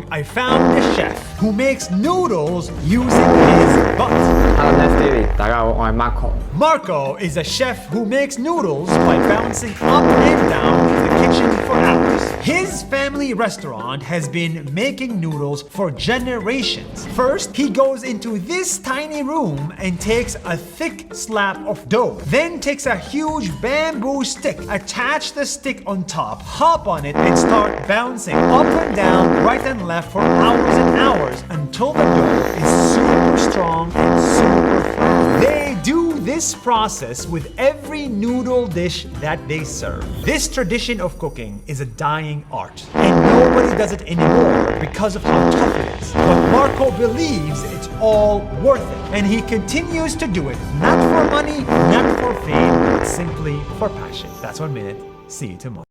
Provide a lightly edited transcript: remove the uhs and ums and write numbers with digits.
I found a chef who makes noodles using his butt. Hello, Nest TV，大家好，我係 Marco。 Marco is a chef who makes noodles by bouncing up and down in the kitchen for hours. His family restaurant has been making noodles for generations. First, he goes into this tiny room and takes a thick slab of dough. Then takes a huge bamboo stick, attach the stick on top, hop on it, and start bouncing up and down, right and left for hours and hours until the dough is super strong and super flat. They do this process with every noodle dish that they serve. This tradition of cooking is a dying art, and nobody does it anymore because of how tough it is. But Marco believes it's all worth it, and he continues to do it, not for money, not for fame, but simply for passion. That's 1 minute. See you tomorrow.